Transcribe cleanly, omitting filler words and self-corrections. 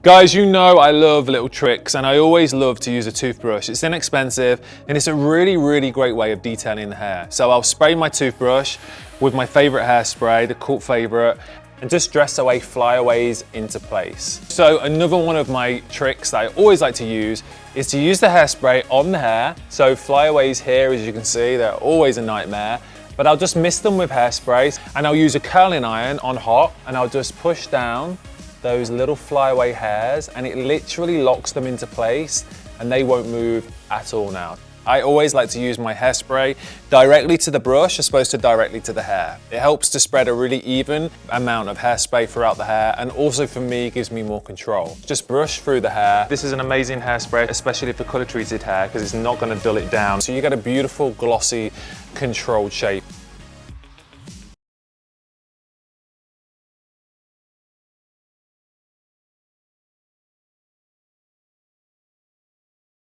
Guys, you know I love little tricks and I always love to use a toothbrush. It's inexpensive and it's a really, really great way of detailing the hair. So I'll spray my toothbrush with my favorite hairspray, the cult favorite, and just dress away flyaways into place. So another one of my tricks that I always like to use is to use the hairspray on the hair. So flyaways here, as you can see, they're always a nightmare. But I'll just mist them with hairspray and I'll use a curling iron on hot and I'll just push down those little flyaway hairs and it literally locks them into place and they won't move at all now. I always like to use my hairspray directly to the brush as opposed to directly to the hair. It helps to spread a really even amount of hairspray throughout the hair and also for me gives me more control. Just brush through the hair. This is an amazing hairspray, especially for color treated hair because it's not going to dull it down. So you get a beautiful glossy controlled shape.